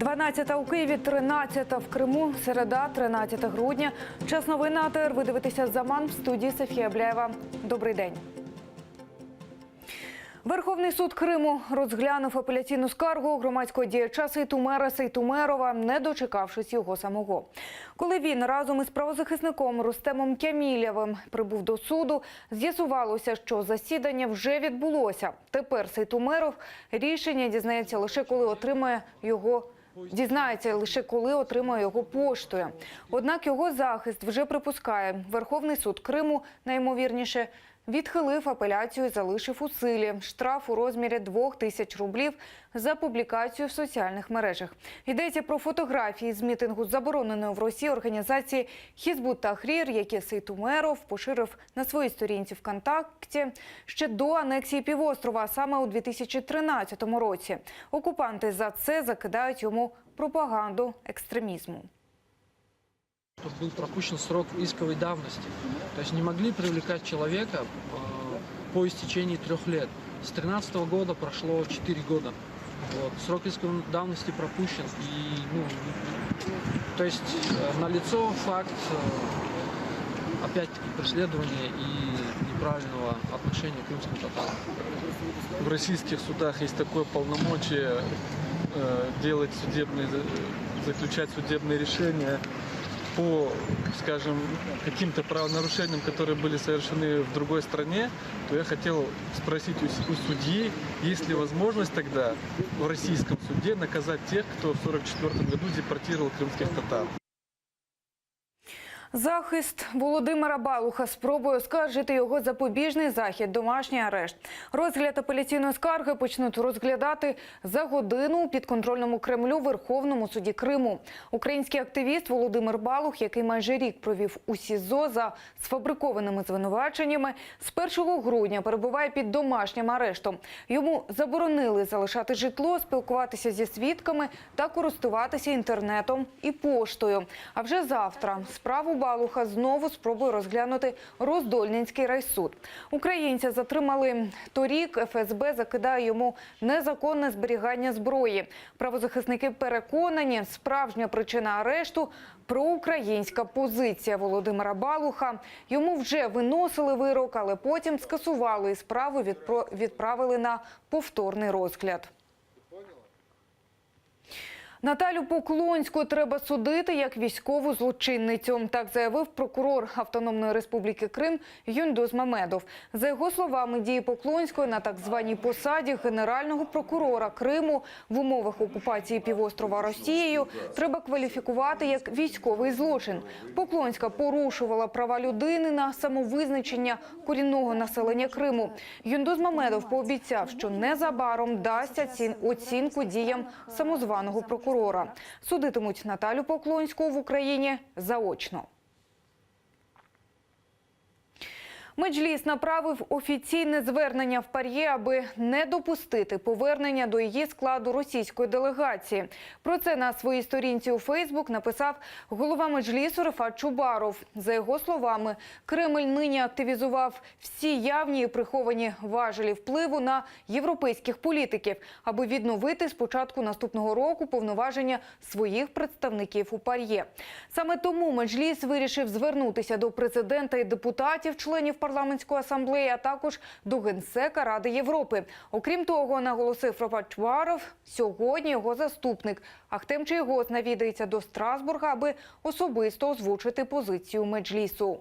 12 у Києві, 13 в Криму, середа, 13 грудня. Час новин на АТР. Ви дивитеся «Заман», в студії Софія Бляєва. Добрий день. Верховний суд Криму розглянув апеляційну скаргу громадського діяча Сейтумера Сейтумерова, не дочекавшись його самого. Коли він разом із правозахисником Рустемом Кямілєвим прибув до суду, з'ясувалося, що засідання вже відбулося. Тепер Сейтумеров рішення дізнається лише коли отримає його поштою. Однак його захист вже припускає, Верховний суд Криму найімовірніше відхилив апеляцію і залишив у силі штраф у розмірі 2000 рублів за публікацію в соціальних мережах. Йдеться про фотографії з мітингу забороненої в Росії організації «Хізбут Тахрір», які Сейтумеров поширив на своїй сторінці ВКонтакті ще до анексії півострова, а саме у 2013 році. Окупанти за це закидають йому пропаганду екстремізму. Был пропущен срок исковой давности. То есть не могли привлекать человека по истечении 3 лет. С 2013 года прошло 4 года. Вот. Срок исковой давности пропущен. То есть налицо факт, опять-таки, преследования и неправильного отношения к крымским татарам. В российских судах есть такое полномочие заключать судебные решения по, скажем, каким-то правонарушениям, которые были совершены в другой стране, то я хотел спросить у судьи, есть ли возможность тогда в российском суде наказать тех, кто в 1944 году депортировал крымских татар. Захист Володимира Балуха спробує оскаржити його запобіжний захід – домашній арешт. Розгляд апеляційної скарги почнуть розглядати за годину у підконтрольному Кремлю Верховному суді Криму. Український активіст Володимир Балух, який майже рік провів у СІЗО за сфабрикованими звинуваченнями, з 1 грудня перебуває під домашнім арештом. Йому заборонили залишати житло, спілкуватися зі свідками та користуватися інтернетом і поштою. А вже завтра справу Балуха знову спробує розглянути Роздольненський райсуд. Українця затримали торік. ФСБ закидає йому незаконне зберігання зброї. Правозахисники переконані, справжня причина арешту – проукраїнська позиція Володимира Балуха. Йому вже виносили вирок, але потім скасували і справу відправили на повторний розгляд. Наталю Поклонську треба судити як військову злочинницю. Так заявив прокурор Автономної Республіки Крим Юндос Мамедов. За його словами, дії Поклонської на так званій посаді генерального прокурора Криму в умовах окупації півострова Росією треба кваліфікувати як військовий злочин. Поклонська порушувала права людини на самовизначення корінного населення Криму. Юндос Мамедов пообіцяв, що незабаром дасть оцінку діям самозваного прокурора. Судитимуть Наталю Поклонську в Україні заочно. Меджліс направив офіційне звернення в ПАРЄ, аби не допустити повернення до її складу російської делегації. Про це на своїй сторінці у Фейсбук написав голова Меджлісу Рефат Чубаров. За його словами, Кремль нині активізував всі явні і приховані важелі впливу на європейських політиків, аби відновити з початку наступного року повноваження своїх представників у ПАРЄ. Саме тому Меджліс вирішив звернутися до президента і депутатів, членів парламентської асамблеї, а також до Генсека Ради Європи. Окрім того, наголосив Рефат Чубаров, сьогодні його заступник Ахтем Чийгоз навідається до Страсбурга, аби особисто озвучити позицію Меджлісу.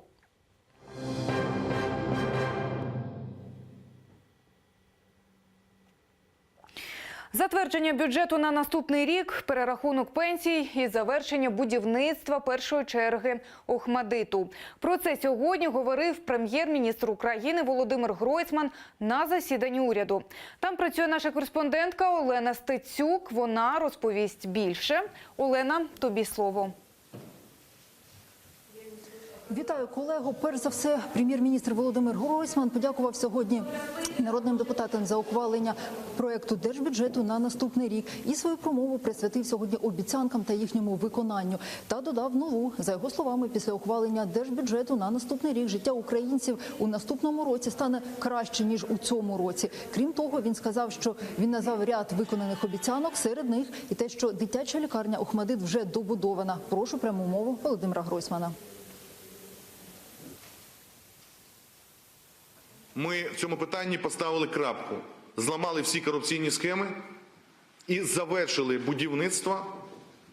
Затвердження бюджету на наступний рік, перерахунок пенсій і завершення будівництва першої черги Охмадиту. Про це сьогодні говорив прем'єр-міністр України Володимир Гройсман на засіданні уряду. Там працює наша кореспондентка Олена Стецюк. Вона розповість більше. Олена, тобі слово. Вітаю, колего. Перш за все, прем'єр-міністр Володимир Гройсман подякував сьогодні народним депутатам за ухвалення проекту держбюджету на наступний рік і свою промову присвятив сьогодні обіцянкам та їхньому виконанню. Та додав нову. За його словами, після ухвалення держбюджету на наступний рік життя українців у наступному році стане краще, ніж у цьому році. Крім того, він сказав, що він назвав ряд виконаних обіцянок, серед них і те, що дитяча лікарня «Охматдит» вже добудована. Прошу пряму мову Володимира Гройсмана. Ми в цьому питанні поставили крапку, зламали всі корупційні схеми і завершили будівництво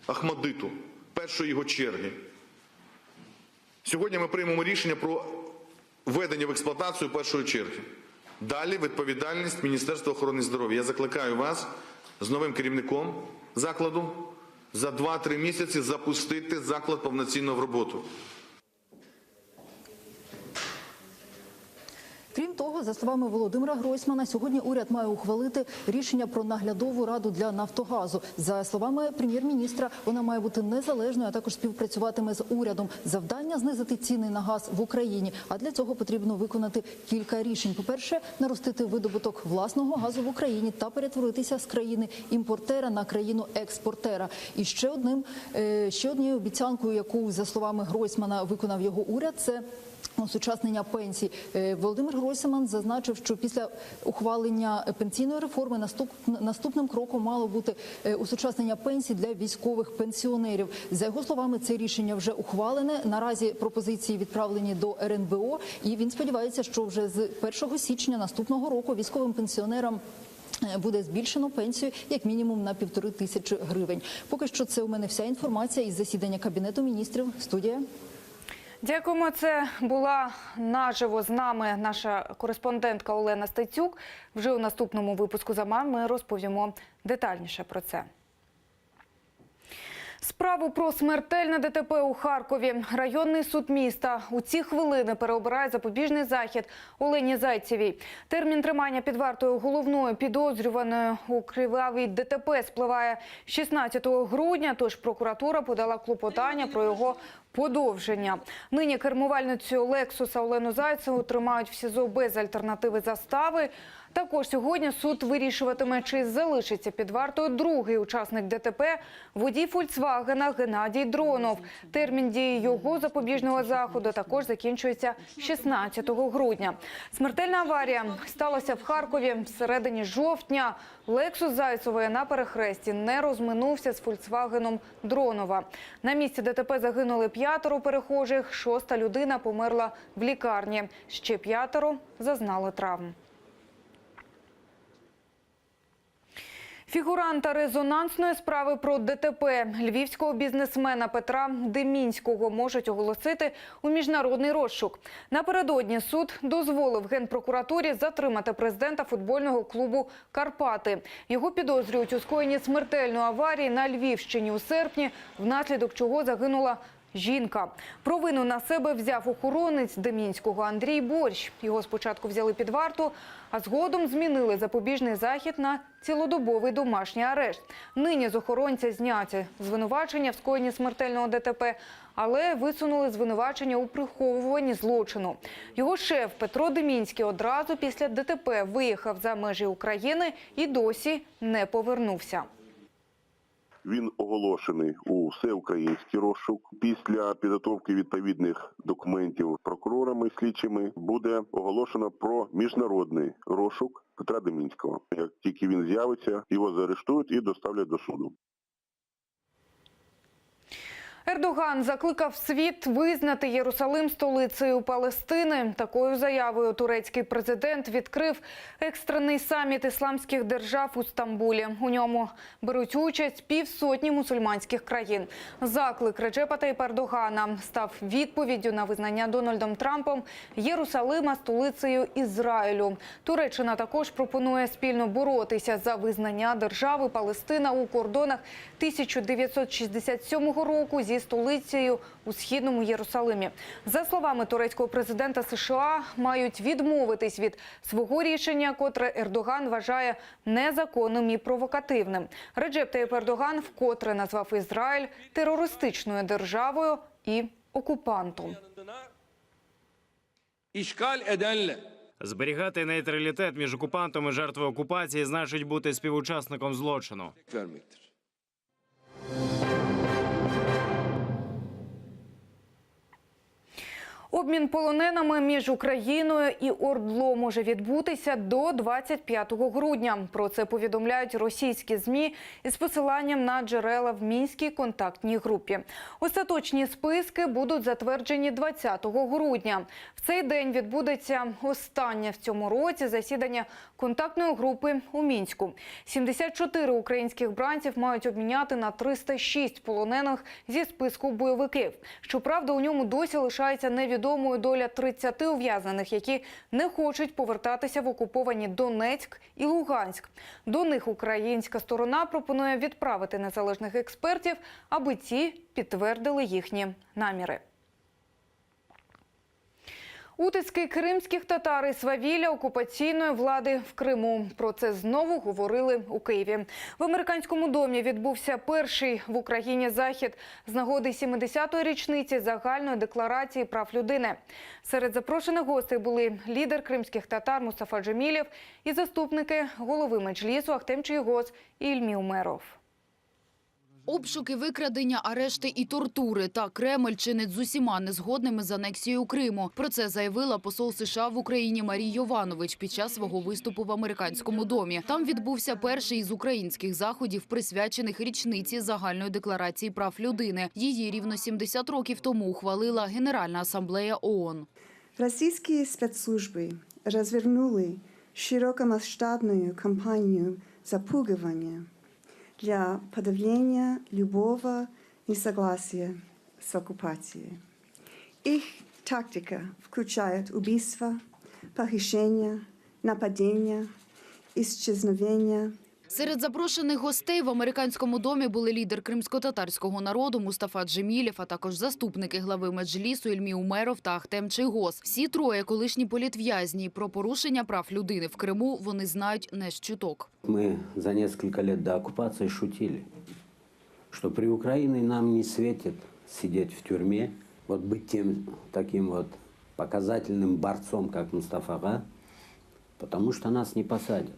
«Охматдиту», першої його черги. Сьогодні ми приймемо рішення про введення в експлуатацію першої черги. Далі відповідальність Міністерства охорони здоров'я. Я закликаю вас з новим керівником закладу за 2-3 місяці запустити заклад повноцінно в роботу. Крім того, за словами Володимира Гройсмана, сьогодні уряд має ухвалити рішення про наглядову раду для «Нафтогазу». За словами прем'єр-міністра, вона має бути незалежною, а також співпрацюватиме з урядом. Завдання – знизити ціни на газ в Україні. А для цього потрібно виконати кілька рішень. По-перше, наростити видобуток власного газу в Україні та перетворитися з країни-імпортера на країну-експортера. І ще однією обіцянкою, яку, за словами Гройсмана, виконав його уряд – це осучаснення пенсій. Володимир Гройсман зазначив, що після ухвалення пенсійної реформи наступним кроком мало бути осучаснення пенсій для військових пенсіонерів. За його словами, це рішення вже ухвалене. Наразі пропозиції відправлені до РНБО, і він сподівається, що вже з 1 січня наступного року військовим пенсіонерам буде збільшено пенсію як мінімум на 1500 гривень. Поки що це у мене вся інформація із засідання Кабінету міністрів. Студія. Дякуємо. Це була наживо з нами наша кореспондентка Олена Стецюк. Вже у наступному випуску «Замар» ми розповімо детальніше про це. Справу про смертельне ДТП у Харкові. Районний суд міста у ці хвилини переобирає запобіжний захід Олені Зайцевій. Термін тримання під вартою головної підозрюваної у кривавій ДТП спливає 16 грудня, тож прокуратура подала клопотання про його подовження. Нині кермувальницю «Лексуса» Олену Зайцеву тримають в СІЗО без альтернативи застави. Також сьогодні суд вирішуватиме, чи залишиться під вартою другий учасник ДТП – водій «Фольксвагена» Геннадій Дронов. Термін дії його запобіжного заходу також закінчується 16 грудня. Смертельна аварія сталася в Харкові всередині жовтня. «Лексус» Зайцевої на перехресті не розминувся з «Фольксвагеном» Дронова. На місці ДТП загинули 5 перехожих, 6-та людина померла в лікарні. Ще 5 зазнали травм. Фігуранта резонансної справи про ДТП львівського бізнесмена Петра Демінського можуть оголосити у міжнародний розшук. Напередодні суд дозволив Генпрокуратурі затримати президента футбольного клубу «Карпати». Його підозрюють у скоєнні смертельної аварії на Львівщині у серпні, внаслідок чого загинула жінка. Провину на себе взяв охоронець Демінського Андрій Борщ. Його спочатку взяли під варту, а згодом змінили запобіжний захід на цілодобовий домашній арешт. Нині з охоронця зняті звинувачення в скоєнні смертельного ДТП, але висунули звинувачення у приховуванні злочину. Його шеф Петро Демінський одразу після ДТП виїхав за межі України і досі не повернувся. Він оголошений у всеукраїнський розшук. Після підготовки відповідних документів прокурорами, слідчими буде оголошено про міжнародний розшук Петра Демінського. Як тільки він з'явиться, його заарештують і доставлять до суду. Ердоган закликав світ визнати Єрусалим столицею Палестини. Такою заявою турецький президент відкрив екстрений саміт ісламських держав у Стамбулі. У ньому беруть участь 50 мусульманських країн. Заклик Реджепа Тайпа Ердогана став відповіддю на визнання Дональдом Трампом Єрусалима столицею Ізраїлю. Туреччина також пропонує спільно боротися за визнання держави Палестина у кордонах 1967 року зі столицею у східному Єрусалимі. За словами турецького президента США, мають відмовитись від свого рішення, котре Ердоган вважає незаконним і провокативним. Реджеп Тайп Ердоган вкотре назвав Ізраїль терористичною державою і окупанту. işgal edenle Зберігати нейтралітет між окупантом і жертвою окупації значить бути співучасником злочину. vermektir. Обмін полоненими між Україною і ОРДЛО може відбутися до 25 грудня. Про це повідомляють російські ЗМІ із посиланням на джерела в Мінській контактній групі. Остаточні списки будуть затверджені 20 грудня. В цей день відбудеться останнє в цьому році засідання контактної групи у Мінську. 74 українських бранців мають обміняти на 306 полонених зі списку бойовиків. Щоправда, у ньому досі лишається невідомою доля 30 ув'язнених, які не хочуть повертатися в окуповані Донецьк і Луганськ. До них українська сторона пропонує відправити незалежних експертів, аби ці підтвердили їхні наміри. Утиски кримських татар і свавілля окупаційної влади в Криму. Про це знову говорили у Києві. В американському домі відбувся перший в Україні захід з нагоди 70-ї річниці загальної декларації прав людини. Серед запрошених гостей були лідер кримських татар Мустафа Джемілєв і заступники голови Меджлісу Ахтем Чийгоз і Ільмі Умеров. Обшуки, викрадення, арешти і тортури. Та Кремль чинить з усіма незгодними з анексією Криму. Про це заявила посол США в Україні Марія Йованович під час свого виступу в американському домі. Там відбувся перший із українських заходів, присвячених річниці загальної декларації прав людини. Її рівно 70 років тому ухвалила Генеральна асамблея ООН. Российские спецслужбы развернули широкомасштабную кампанию запугивания для подавления любого несогласия с оккупацией. Их тактика включает убийства, похищения, нападения, исчезновения. Серед запрошених гостей в американському домі були лідер кримсько-татарського народу Мустафа Джемілєв, а також заступники глави Меджлісу Ільмі Умеров та Ахтем Чийгоз. Всі троє колишні політв'язні. Про порушення прав людини в Криму вони знають не з чуток. Мы за несколько лет до оккупации шутили, что при Украине нам не светит сидеть в тюрьме, вот быть тем таким вот показательным борцом, как Мустафа Ага, потому что нас не посадят.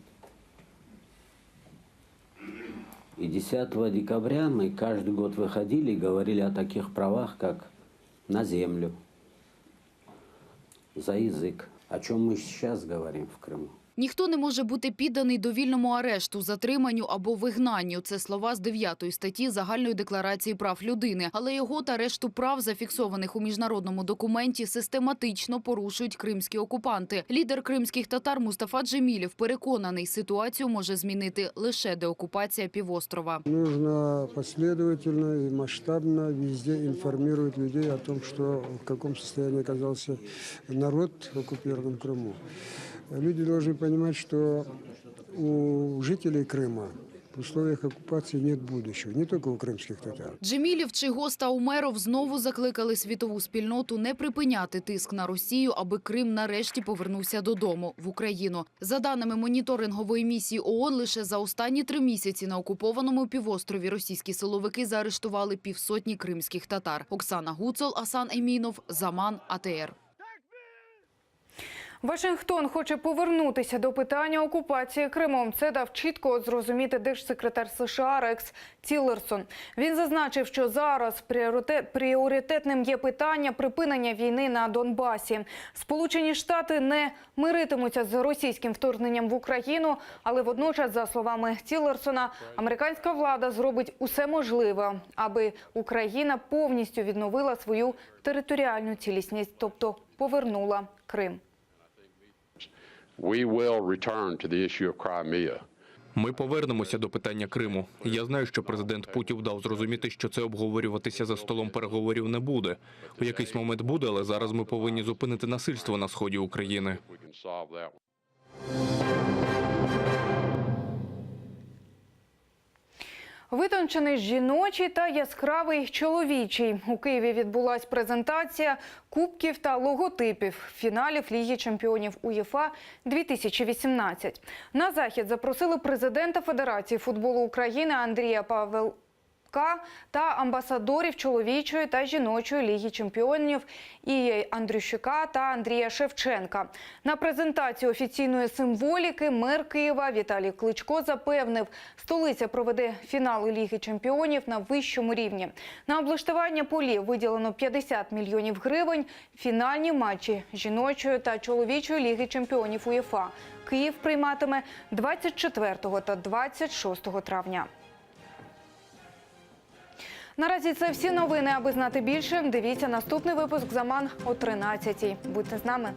И 10 декабря мы каждый год выходили и говорили о таких правах, как на землю, за язык, о чем мы сейчас говорим в Крыму. Ніхто не може бути підданий довільному арешту, затриманню або вигнанню. Це слова з 9 статті Загальної декларації прав людини. Але його та решту прав, зафіксованих у міжнародному документі, систематично порушують кримські окупанти. Лідер кримських татар Мустафа Джемілєв переконаний, ситуацію може змінити лише деокупація півострова. Нужно последовательно и масштабно везде информировать людей о том, что в каком состоянии оказался народ в оккупированном Крыму. Люди должны понимать, что у жителей Крыма в условиях оккупации нет будущего, не только у крымских татар. Джемілєв, Чийгоз та Умеров знову закликали світову спільноту не припиняти тиск на Росію, аби Крим нарешті повернувся додому, в Україну. За даними моніторингової місії ООН, лише за останні 3 місяці на окупованому півострові російські силовики заарештували 500 кримських татар. Оксана Гуцул, Асан Емінов, Заман, АТР. Вашингтон хоче повернутися до питання окупації Кримом. Це дав чітко зрозуміти держсекретар США Рекс Тіллерсон. Він зазначив, що зараз пріоритетним є питання припинення війни на Донбасі. Сполучені Штати не миритимуться з російським вторгненням в Україну, але водночас, за словами Тіллерсона, американська влада зробить усе можливе, аби Україна повністю відновила свою територіальну цілісність, тобто повернула Крим. Ми повернемося до питання Криму. Я знаю, що президент Путін дав зрозуміти, що це обговорюватися за столом переговорів не буде. У якийсь момент буде, але зараз ми повинні зупинити насильство на сході України. Витончений жіночий та яскравий чоловічий. У Києві відбулась презентація кубків та логотипів фіналів Ліги чемпіонів УЄФА 2018. На захід запросили президента Федерації футболу України та амбасадорів чоловічої та жіночої ліги чемпіонів Ії Андрющука та Андрія Шевченка. На презентацію офіційної символіки мер Києва Віталій Кличко запевнив, столиця проведе фінали Ліги чемпіонів на вищому рівні. На облаштування полів виділено 50 мільйонів гривень. Фінальні матчі жіночої та чоловічої ліги чемпіонів УЄФА Київ прийматиме 24 та 26 травня. Наразі це всі новини. Аби знати більше, дивіться наступний випуск «Заман» о 13-й. Будьте з нами.